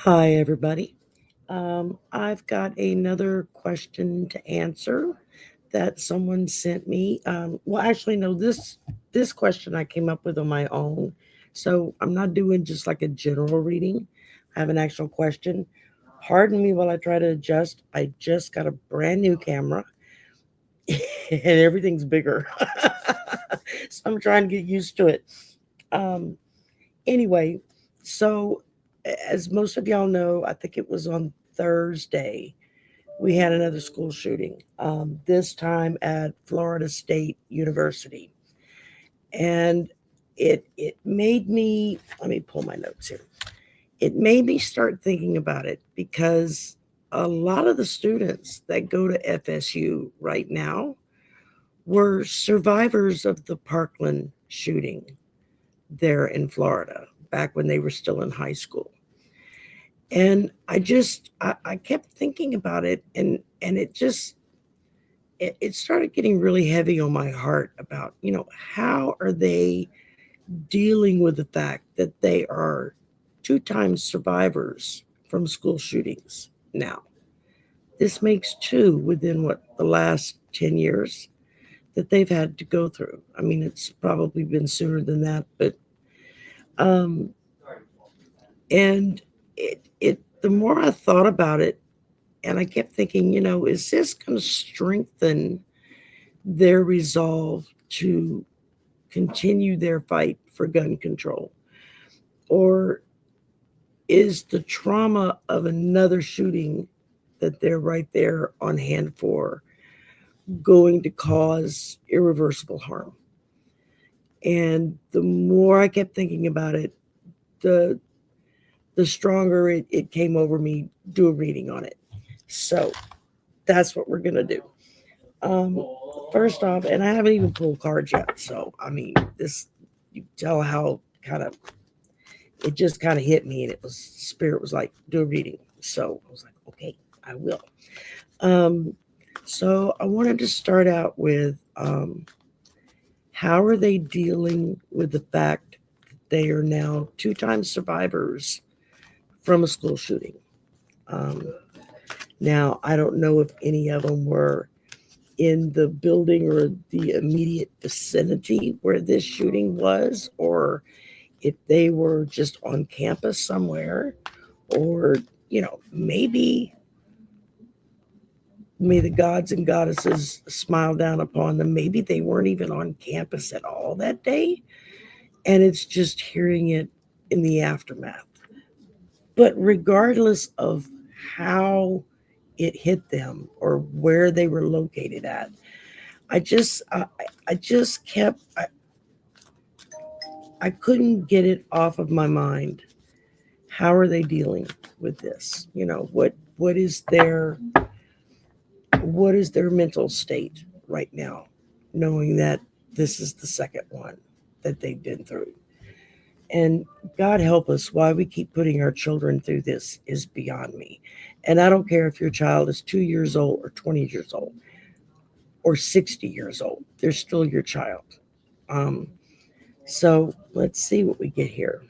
Hi, everybody. I've got another question to answer that someone sent me. Well, actually, no. This question I came up with on my own, so I'm not doing just like a general reading. I have an actual question. Pardon me while I try to adjust. I just got a brand new camera, and everything's bigger, so I'm trying to get used to it. Um, anyway, so as most of y'all know, I think it was on Thursday, we had another school shooting, this time at Florida State University. And it made me, let me pull my notes here. It made me start thinking about it because a lot of the students that go to FSU right now were survivors of the Parkland shooting there in Florida back when they were still in high school. And I kept thinking about it, and it started getting really heavy on my heart about, how are they dealing with the fact that they are two times survivors from school shootings now. This makes two within what, the last 10 years that they've had to go through. I mean, it's probably been sooner than that, but um and it the more I thought about it, and I kept thinking, is this going to strengthen their resolve to continue their fight for gun control? Or is the trauma of another shooting that they're right there on hand for going to cause irreversible harm? And the more I kept thinking about it, the the stronger it came over me do a reading on it. So that's what we're gonna do. Um, First off, and I haven't even pulled cards yet, so I mean, this, you tell how kind of it just kind of hit me, and it was spirit was like, do a reading. So I was like, okay, I will. Um, so I wanted to start out with how are they dealing with the fact that they are now two times survivors from a school shooting. Um, Now I don't know if any of them were in the building or the immediate vicinity where this shooting was, or if they were just on campus somewhere, or, maybe may the gods and goddesses smile down upon them. Maybe they weren't even on campus at all that day, and it's just hearing it in the aftermath. But regardless of how it hit them or where they were located at, I just kept I couldn't get it off of my mind. How are they dealing with this? What is their mental state right now, knowing that this is the second one that they've been through. And God help us, why we keep putting our children through this is beyond me. And I don't care if your child is 2 years old or 20 years old or 60 years old, they're still your child. Um, so let's see what we get here.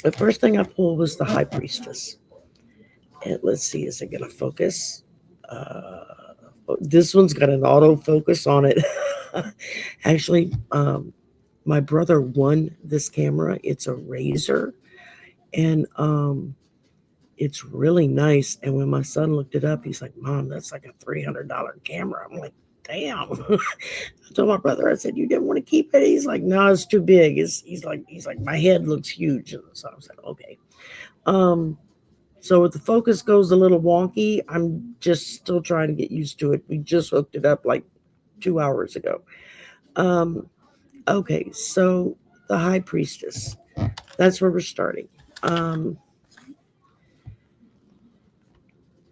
The first thing I pulled was the High Priestess. And let's see, is it going to focus? This one's got an autofocus on it. Actually, my brother won this camera. It's a Razor, and it's really nice. And when my son looked it up, he's like, "Mom, that's like a $300 camera." I'm like, "Damn!" I told my brother, I said, "You didn't want to keep it?" He's like, "No, it's too big." He's like, my head looks huge, and so I was like, "Okay." Um, so if the focus goes a little wonky, I'm just still trying to get used to it. We just hooked it up like 2 hours ago. Um, okay, so the High Priestess. That's where we're starting. Um,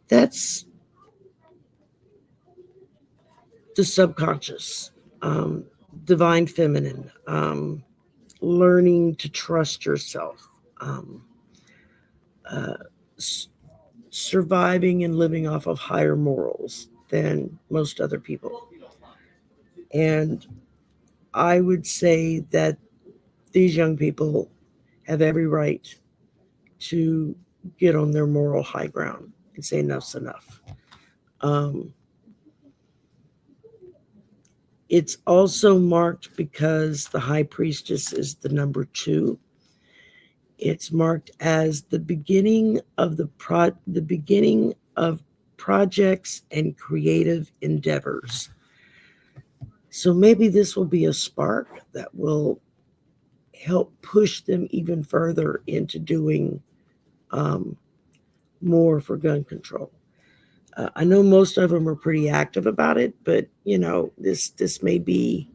that's the subconscious, um, divine feminine, learning to trust yourself, um, uh, s- surviving and living off of higher morals than most other people. And I would say that these young people have every right to get on their moral high ground and say enough's enough. Um, it's also marked because the high priestess is the number 2. It's marked as the beginning of the beginning of projects and creative endeavors. So maybe this will be a spark that will help push them even further into doing um, more for gun control. I know most of them are pretty active about it, but this may be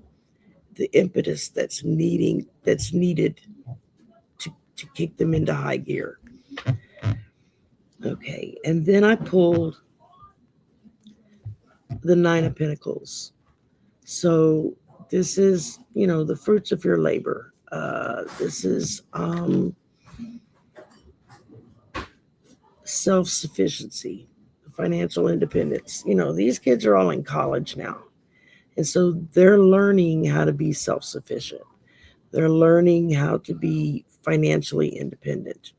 the impetus that's needed to kick them into high gear. Okay, and then I pulled the 9 of Pentacles. So this is the fruits of your labor. This is self-sufficiency, financial independence. These kids are all in college now. And so they're learning how to be self-sufficient. They're learning how to be financially independent.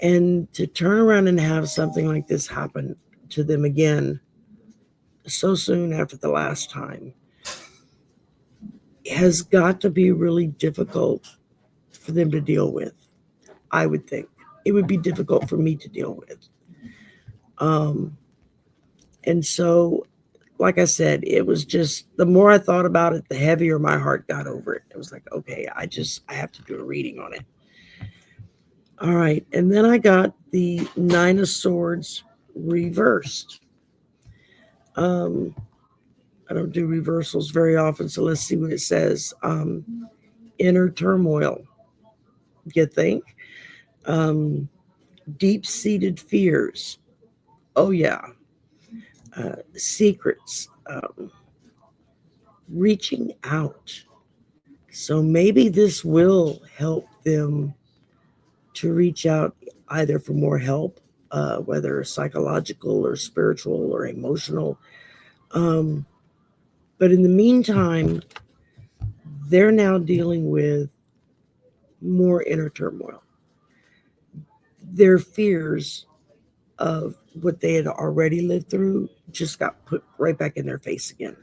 And to turn around and have something like this happen to them again so soon after the last time has got to be really difficult for them to deal with. I would think it would be difficult for me to deal with. And so, like I said, it was just the more I thought about it, the heavier my heart got over it. It was like, okay, I have to do a reading on it. All right. And then I got the 9 of Swords reversed. I don't do reversals very often, so let's see what it says. Inner turmoil, you think? Deep-seated fears. Oh, yeah. Secrets. Reaching out. So maybe this will help them to reach out either for more help, whether psychological or spiritual or emotional. But in the meantime, they're now dealing with more inner turmoil. Their fears of what they had already lived through just got put right back in their face again.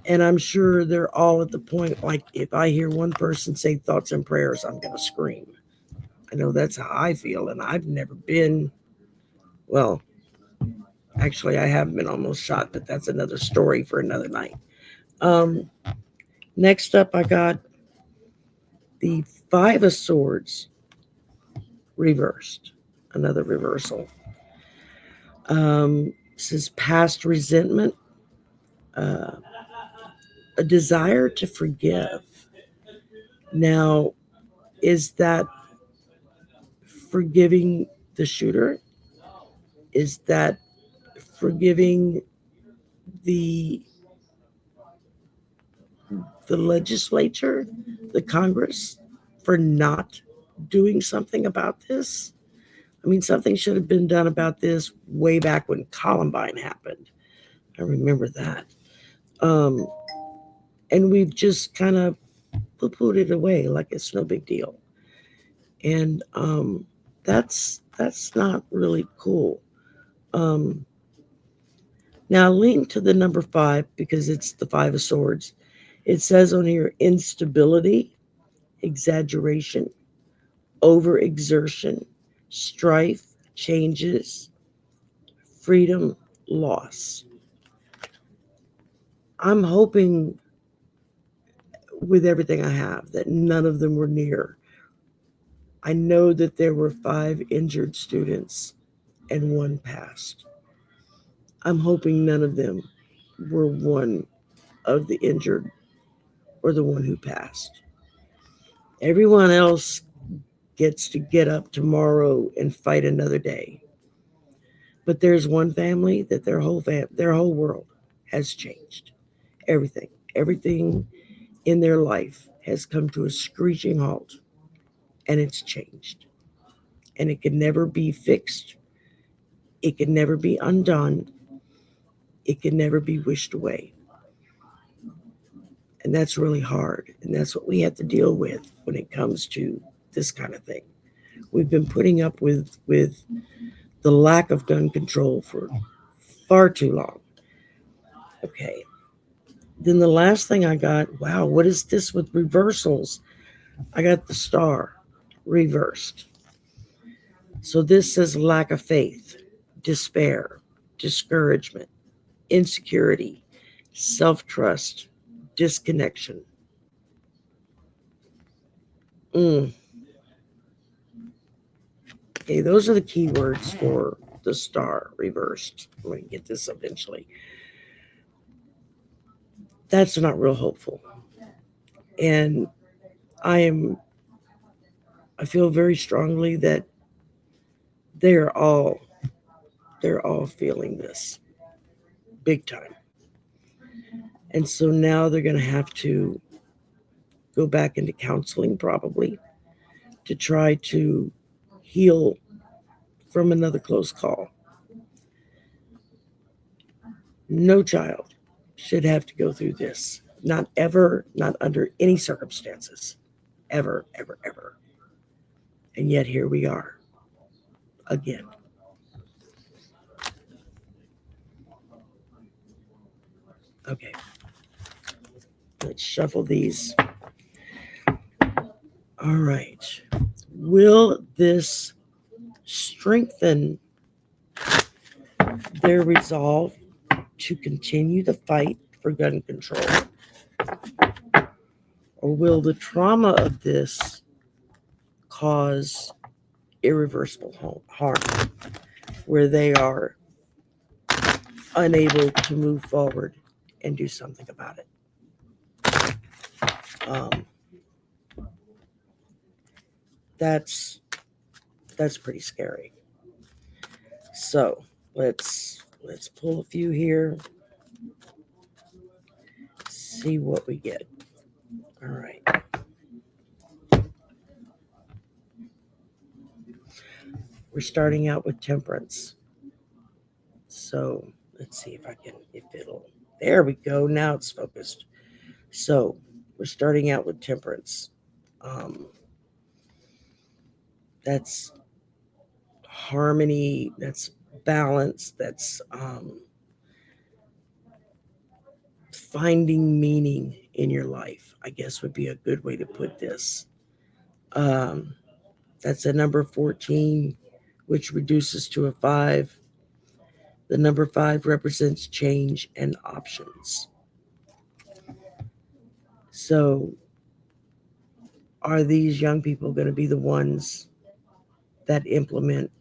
And I'm sure they're all at the point, like, if I hear one person say thoughts and prayers, I'm going to scream. I know that's how I feel. And I've never been, well, actually, I have been almost shot, but that's another story for another night. Next up, I got the 5 of Swords reversed, another reversal. This is past resentment, a desire to forgive. Now, is that forgiving the shooter? Is that forgiving the legislature, the Congress, for not doing something about this? I mean, something should have been done about this way back when Columbine happened. I remember that. And we've just kind of poo-pooed it away like it's no big deal. And that's not really cool. Now, lean to the number 5 because it's the 5 of Swords. It says on here instability, exaggeration, overexertion, strife, changes, freedom, loss. I'm hoping with everything I have that none of them were near. I know that there were 5 injured students and 1 passed. I'm hoping none of them were one of the injured or the one who passed. Everyone else gets to get up tomorrow and fight another day. But there's one family that their whole world has changed. Everything in their life has come to a screeching halt, and it's changed. And it can never be fixed. It can never be undone. It can never be wished away. And that's really hard. And that's what we have to deal with when it comes to this kind of thing. We've been putting up with the lack of gun control for far too long. Okay. Then the last thing I got, wow, what is this with reversals? I got the star reversed. So this says lack of faith, despair, discouragement, insecurity, self-trust, disconnection. Okay, those are the key words for the star reversed. I'm going to get this eventually. That's not real hopeful. And I feel very strongly that they're all feeling this big time. And so now they're going to have to go back into counseling probably to try to heal from another close call. No child should have to go through this. Not ever, not under any circumstances. Ever, ever, ever. And yet here we are again. Okay. Let's shuffle these. All right. Will this strengthen their resolve to continue the fight for gun control? Or will the trauma of this cause irreversible harm where they are unable to move forward and do something about it? That's pretty scary. So let's pull a few here. See what we get. All right. We're starting out with temperance. So let's see if it'll, there we go. Now it's focused. So we're starting out with temperance. That's harmony, that's balance, that's finding meaning in your life, I guess would be a good way to put this. That's a number 14, which reduces to a 5. The number 5 represents change and options. So are these young people going to be the ones that implement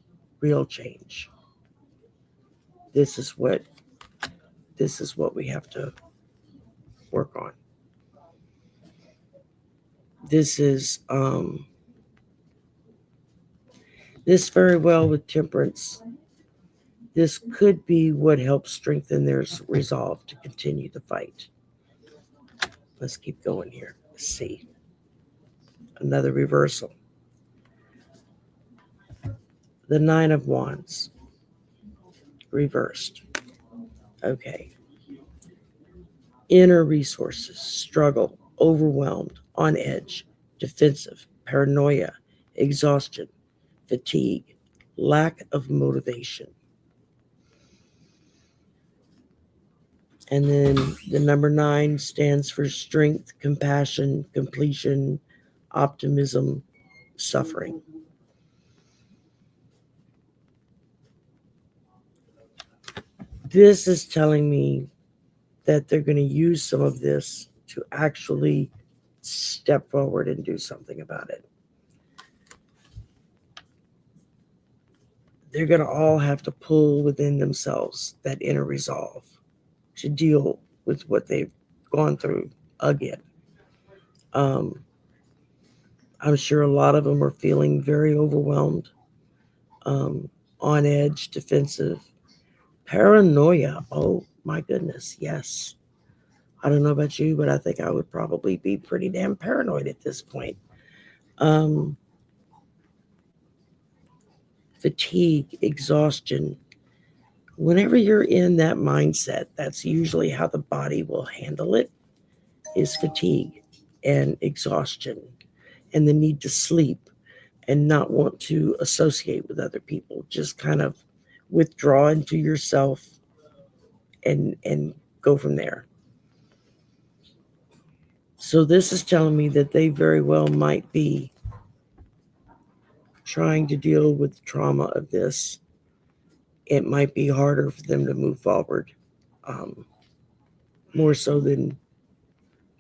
real change? This is what we have to work on. This is this very well with temperance. This could be what helps strengthen their resolve to continue the fight. Let's keep going here. Let's see. Another reversal. The 9 of Wands. Reversed. Okay. Inner resources, struggle, overwhelmed, on edge, defensive, paranoia, exhaustion, fatigue, lack of motivation. And then the number 9 stands for strength, compassion, completion, optimism, suffering. This is telling me that they're going to use some of this to actually step forward and do something about it. They're going to all have to pull within themselves that inner resolve to deal with what they've gone through again. I'm sure a lot of them are feeling very overwhelmed, on edge, defensive, paranoia. Oh my goodness, yes. I don't know about you, but I think I would probably be pretty damn paranoid at this point. Fatigue, exhaustion. Whenever you're in that mindset, that's usually how the body will handle it. is fatigue and exhaustion and the need to sleep and not want to associate with other people. Just kind of withdraw into yourself and go from there. So this is telling me that they very well might be trying to deal with the trauma of this. It might be harder for them to move forward, more so than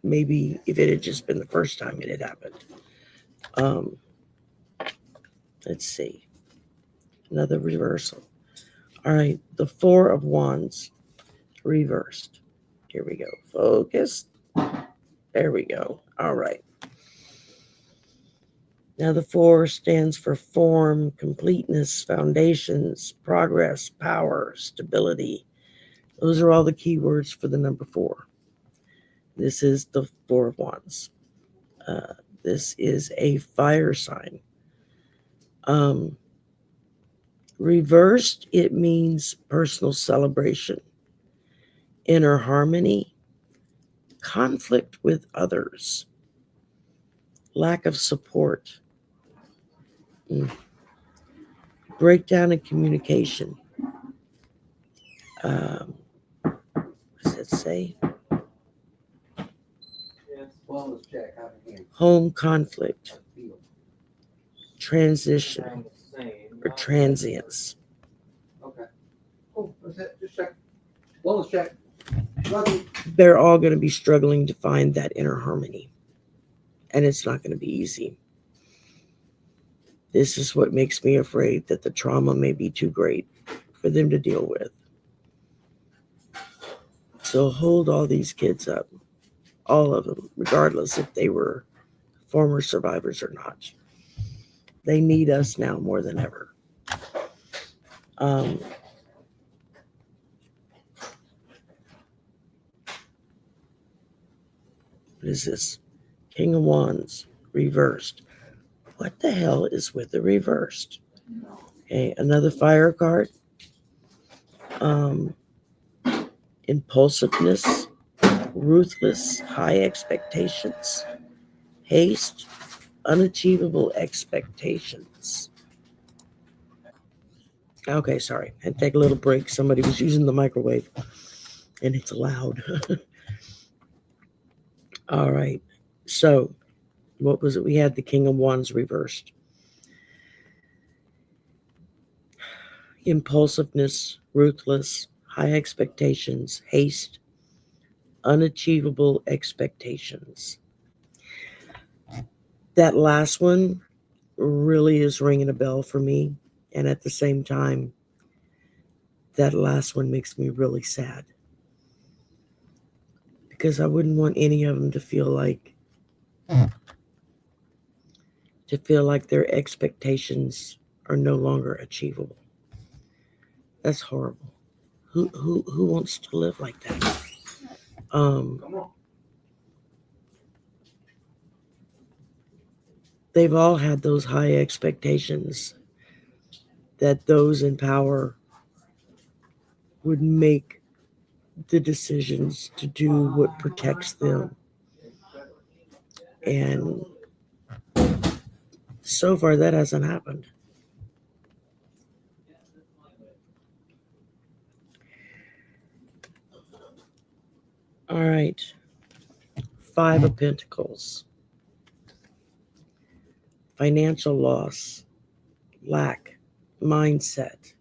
maybe if it had just been the first time it had happened. Let's see. Another reversal. All right, the Four of Wands reversed. Here we go. Focus. There we go. All right. Now the 4 stands for form, completeness, foundations, progress, power, stability. Those are all the key words for the number 4. This is the Four of Wands. This is a fire sign. Reversed, it means personal celebration, inner harmony, conflict with others, lack of support, breakdown in communication. What does it say? Home conflict, transition, or transience. Okay. Oh, that's it. Just check. Wellness check. They're all going to be struggling to find that inner harmony. And it's not going to be easy. This is what makes me afraid that the trauma may be too great for them to deal with. So hold all these kids up, all of them, regardless if they were former survivors or not. They need us now more than ever. What is this? King of Wands, reversed. What the hell is with the reversed? Okay, another fire card. Impulsiveness, ruthless, high expectations, haste, unachievable expectations. Okay, sorry. I had to take a little break. Somebody was using the microwave and it's loud. All right. So, what was it? We had the King of Wands reversed. Impulsiveness, ruthless, high expectations, haste, unachievable expectations. That last one really is ringing a bell for me. And at the same time, that last one makes me really sad. Because I wouldn't want any of them to feel like their expectations are no longer achievable. That's horrible. Who wants to live like that? They've all had those high expectations that those in power would make the decisions to do what protects them. And so far, that hasn't happened. All right. 5 of Pentacles. Financial loss. Lack. Mindset.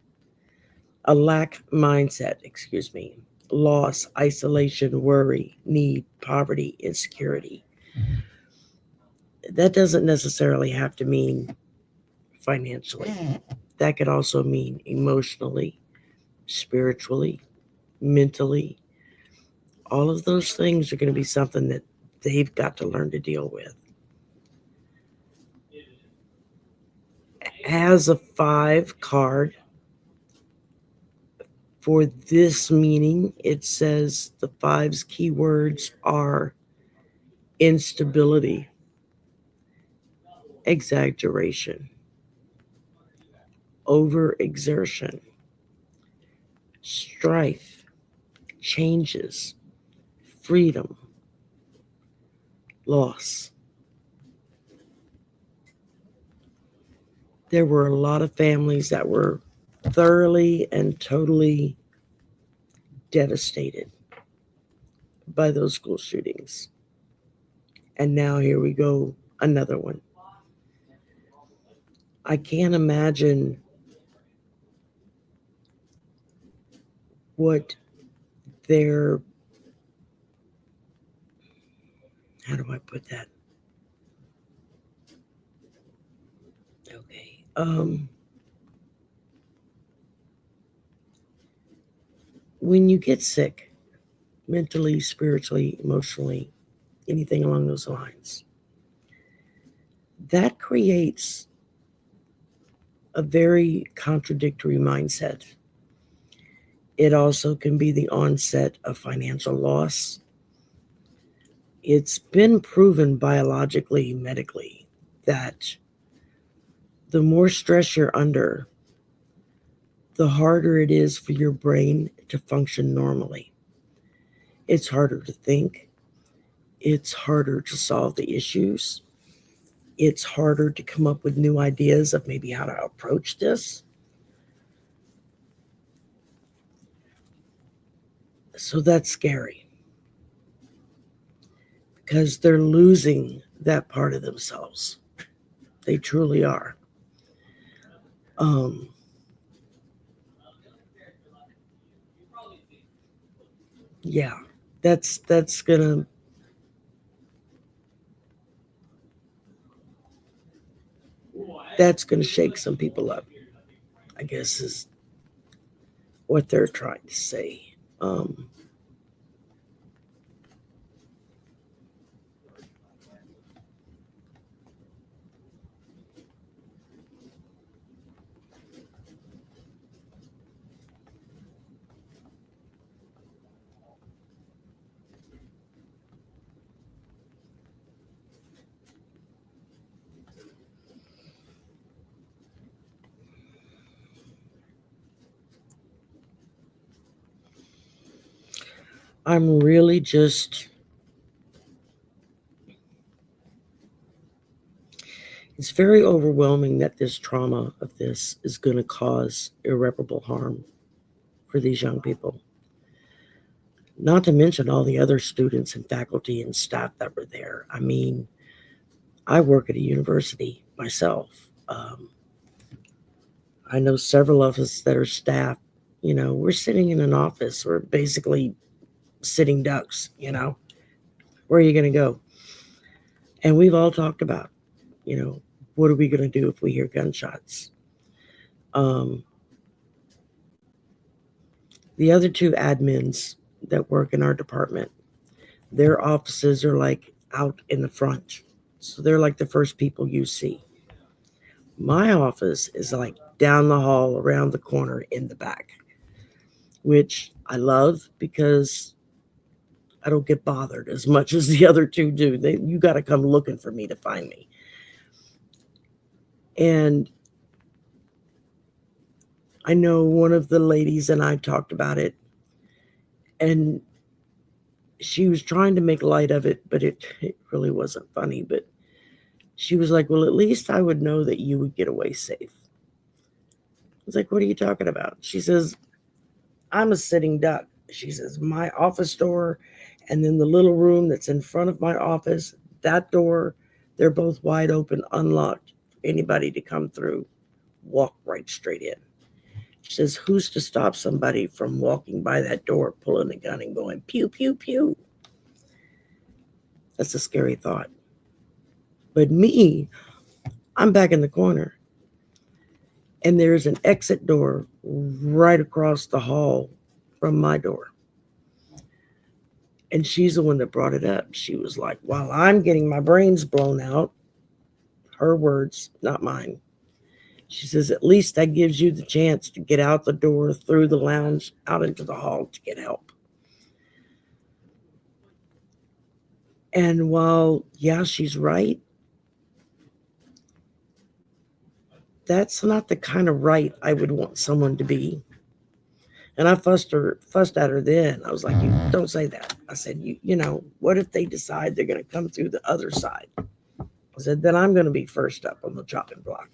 A lack mindset, loss, isolation, worry, need, poverty, insecurity. That doesn't necessarily have to mean financially. That could also mean emotionally, spiritually, mentally. All of those things are going to be something that they've got to learn to deal with. As a 5 card, for this meaning, it says the 5's keywords are instability, exaggeration, overexertion, strife, changes, freedom, loss. There were a lot of families that were thoroughly and totally devastated by those school shootings. And now here we go, another one. I can't imagine what their, how do I put that? Okay. When you get sick, mentally, spiritually, emotionally, anything along those lines, that creates a very contradictory mindset. It also can be the onset of financial loss. It's been proven biologically, medically, that the more stress you're under, the harder it is for your brain to function normally. It's harder to think. It's harder to solve the issues. It's harder to come up with new ideas of maybe how to approach this. So that's scary because they're losing that part of themselves. They truly are. Yeah, that's gonna shake some people up, I guess is what they're trying to say. I'm really just, it's very overwhelming that this trauma of this is going to cause irreparable harm for these young people. Not to mention all the other students and faculty and staff that were there. I mean, I work at a university myself. I know several of us that are staff. You know, we're sitting in an office. We're basically sitting ducks, you know. Where are you going to go? And we've all talked about, you know, what are we going to do if we hear gunshots? The other two admins that work in our department, their offices are like out in the front. So they're like the first people you see. My office is like down the hall, around the corner in the back, which I love because I don't get bothered as much as the other two do. You got to come looking for me to find me. And I know one of the ladies and I talked about it, and she was trying to make light of it, but it really wasn't funny. But she was like, well, at least I would know that you would get away safe. I was like, what are you talking about? She says, I'm a sitting duck. She says, my office door and then the little room that's in front of my office, that door, they're both wide open, unlocked for anybody to come through, walk right straight in. She says, who's to stop somebody from walking by that door, pulling a gun and going, pew, pew, pew? That's a scary thought. But me, I'm back in the corner. And there's an exit door right across the hall from my door. And she's the one that brought it up. She was like, while I'm getting my brains blown out, her words, not mine. She says, at least that gives you the chance to get out the door, through the lounge, out into the hall to get help. And while, yeah, she's right, that's not the kind of right I would want someone to be. And I fussed at her then. I was like, you don't say that. I said, you know, what if they decide they're going to come through the other side? I said, then I'm going to be first up on the chopping block.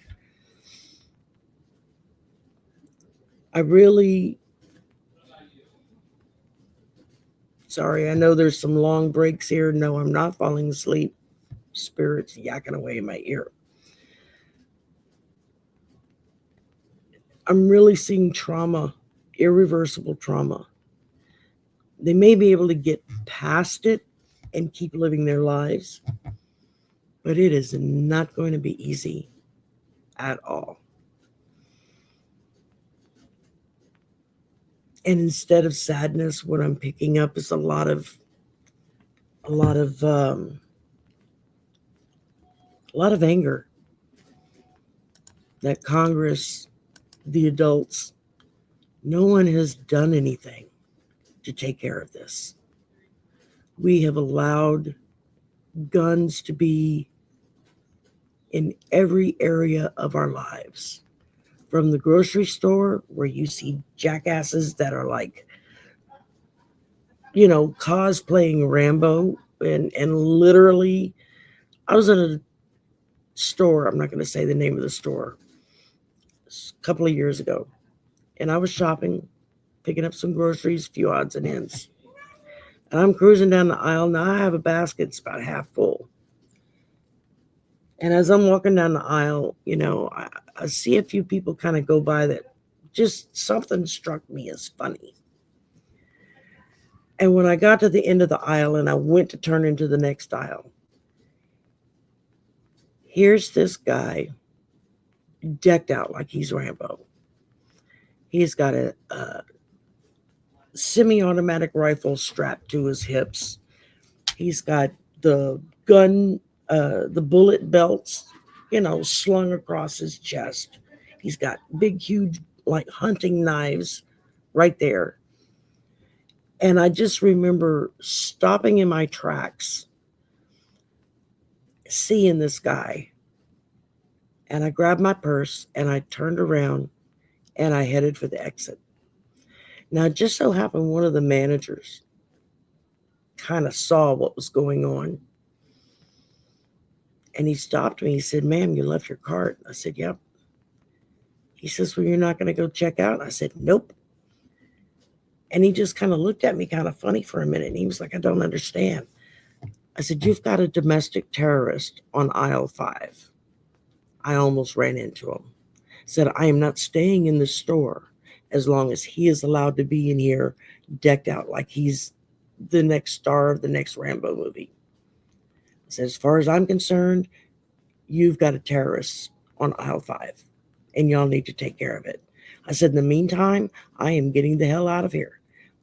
I really, sorry, I know there's some long breaks here. No, I'm not falling asleep. Spirits yakking away in my ear. I'm really seeing trauma, irreversible trauma. They may be able to get past it and keep living their lives, but it is not going to be easy at all. And instead of sadness, what I'm picking up is a lot of anger that Congress, the adults, no one has done anything to take care of this. We have allowed guns to be in every area of our lives. From the grocery store, where you see jackasses that are like, you know, cosplaying Rambo, and literally, I was in a store, I'm not going to say the name of the store, a couple of years ago, and I was shopping, picking up some groceries, a few odds and ends. And I'm cruising down the aisle. Now I have a basket, it's about half full. And as I'm walking down the aisle, you know, I see a few people kind of go by that just something struck me as funny. And when I got to the end of the aisle and I went to turn into the next aisle, here's this guy decked out like he's Rambo. He's got a semi-automatic rifle strapped to his hips. He's got the gun, the bullet belts, you know, slung across his chest. He's got big, huge, like hunting knives right there. And I just remember stopping in my tracks, seeing this guy. And I grabbed my purse and I turned around and I headed for the exit. Now, it just so happened one of the managers kind of saw what was going on. And he stopped me. He said, "Ma'am, you left your cart." I said, "Yep." He says, "Well, you're not going to go check out?" I said, "Nope." And he just kind of looked at me kind of funny for a minute. And he was like, "I don't understand." I said, "You've got a domestic terrorist on aisle 5. I almost ran into him. Said, I am not staying in the store as long as he is allowed to be in here decked out like he's the next star of the next Rambo movie." I said, "As far as I'm concerned, you've got a terrorist on aisle 5 and y'all need to take care of it." I said, "In the meantime, I am getting the hell out of here.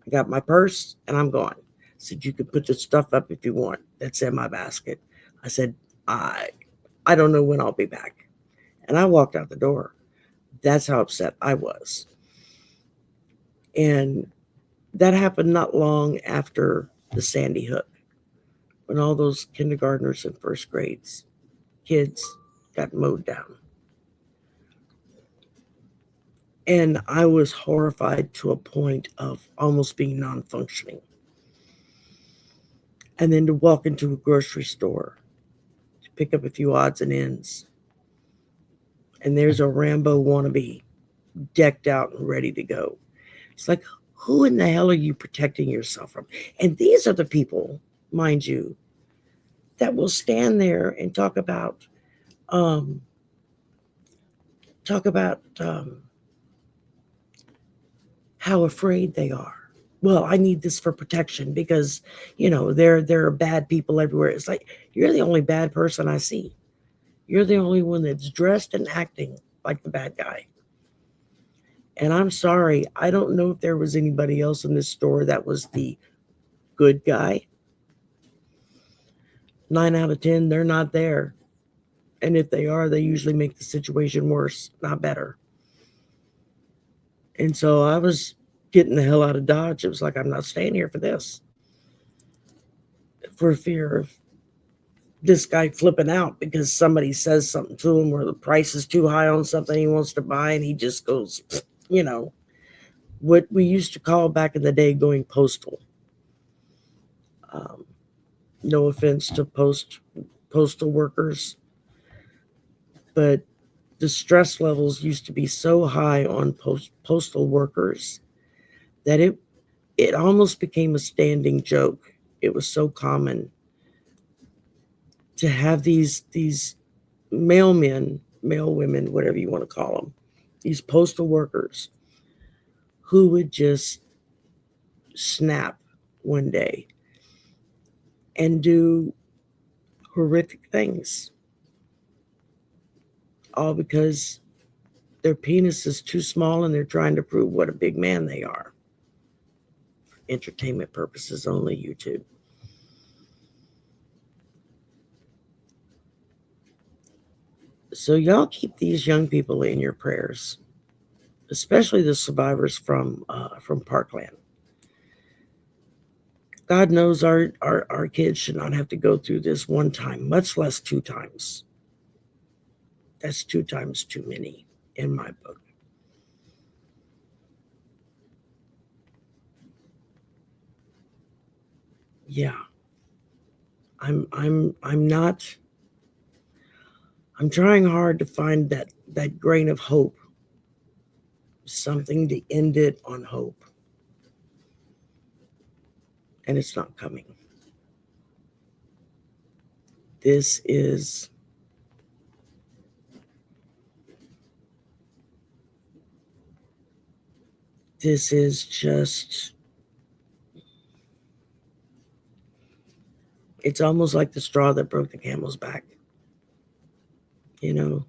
I got my purse and I'm gone." I said, "You can put the stuff up if you want that's in my basket." I said, I don't know when I'll be back." And I walked out the door. That's how upset I was. And that happened not long after the Sandy Hook, when all those kindergartners and first grades kids got mowed down. And I was horrified to a point of almost being non-functioning. And then to walk into a grocery store to pick up a few odds and ends, and there's a Rambo wannabe decked out and ready to go. It's like, who in the hell are you protecting yourself from? And these are the people, mind you, that will stand there and talk about how afraid they are. Well, I need this for protection because, you know, there are bad people everywhere. It's like, you're the only bad person I see. You're the only one that's dressed and acting like the bad guy. And I'm sorry, I don't know if there was anybody else in this store that was the good guy. 9 out of 10, they're not there. And if they are, they usually make the situation worse, not better. And so I was getting the hell out of Dodge. It was like, I'm not staying here for this. For fear of this guy flipping out because somebody says something to him or the price is too high on something he wants to buy, and he just goes, you know, what we used to call back in the day going postal. No offense to postal workers, but the stress levels used to be so high on postal workers that it almost became a standing joke. It was so common to have these mailmen, mail women, whatever you want to call them, these postal workers who would just snap one day and do horrific things, all because their penis is too small and they're trying to prove what a big man they are. For entertainment purposes only, YouTube. So y'all keep these young people in your prayers, especially the survivors from Parkland. God knows our kids should not have to go through this one time, much less 2 times. That's 2 times too many in my book. Yeah. I'm trying hard to find that grain of hope, something to end it on hope. And it's not coming. This is just, it's almost like the straw that broke the camel's back. You know,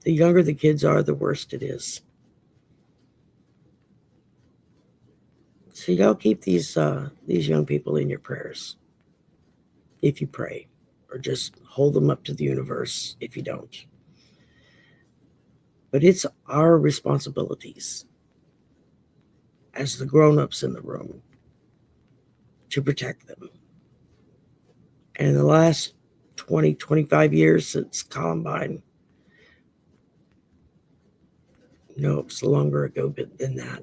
the younger the kids are, the worse it is. So y'all keep these young people in your prayers, if you pray, or just hold them up to the universe if you don't. But it's our responsibilities as the grown-ups in the room to protect them. And in the last 20, 25 years since Columbine, no, it's longer ago than that.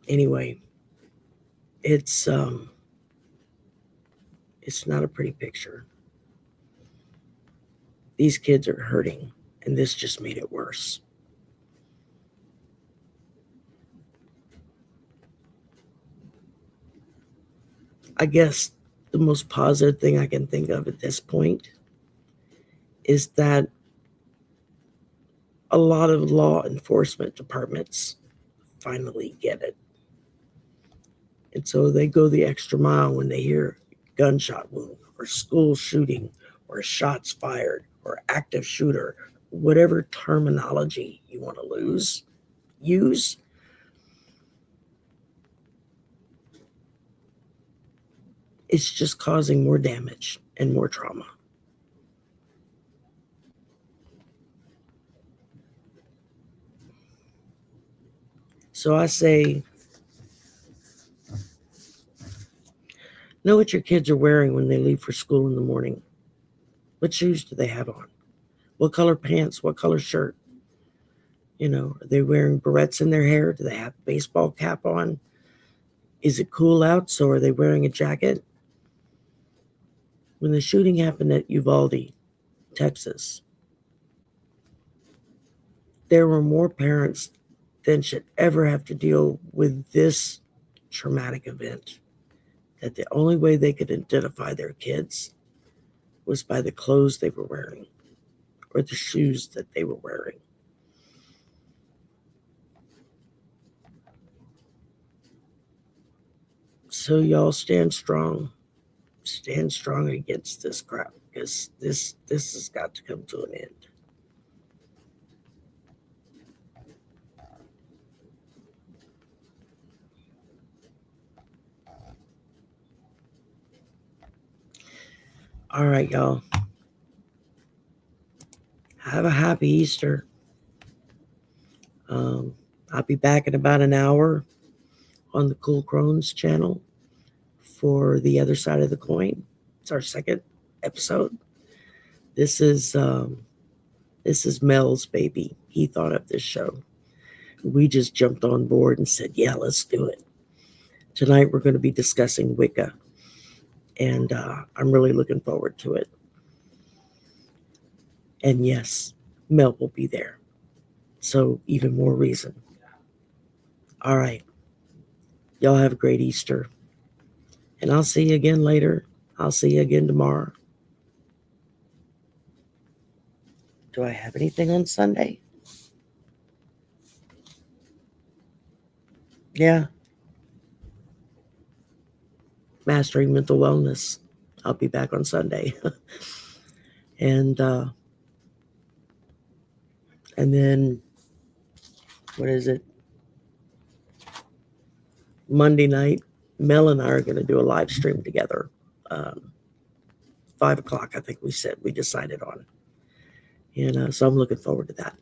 Anyway, it's not a pretty picture. These kids are hurting, and this just made it worse. I guess the most positive thing I can think of at this point is that a lot of law enforcement departments finally get it. And so they go the extra mile when they hear gunshot wound or school shooting or shots fired or active shooter, whatever terminology you want to use. It's just causing more damage and more trauma. So I say, know what your kids are wearing when they leave for school in the morning. What shoes do they have on? What color pants? What color shirt? You know, are they wearing barrettes in their hair? Do they have a baseball cap on? Is it cool out? So are they wearing a jacket? When the shooting happened at Uvalde, Texas, there were more parents than should ever have to deal with this traumatic event. That the only way they could identify their kids was by the clothes they were wearing or the shoes that they were wearing. So y'all stand strong against this crap, because this has got to come to an end. All right, y'all. Have a happy Easter. I'll be back in about an hour on the Cool Crones channel for The Other Side of the Coin. It's our second episode. This is Mel's baby. He thought of this show. We just jumped on board and said, yeah, let's do it. Tonight we're going to be discussing Wicca, and I'm really looking forward to it. And yes, Mel will be there. So even more reason. All right. Y'all have a great Easter. And I'll see you again later. I'll see you again tomorrow. Do I have anything on Sunday? Yeah. Mastering Mental Wellness. I'll be back on Sunday. and then what is it? Monday night, Mel and I are going to do a live stream together. 5 o'clock, I think we decided on. And so I'm looking forward to that.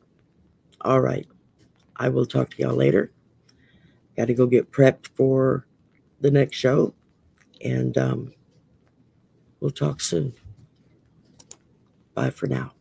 All right. I will talk to y'all later. Got to go get prepped for the next show. And we'll talk soon. Bye for now.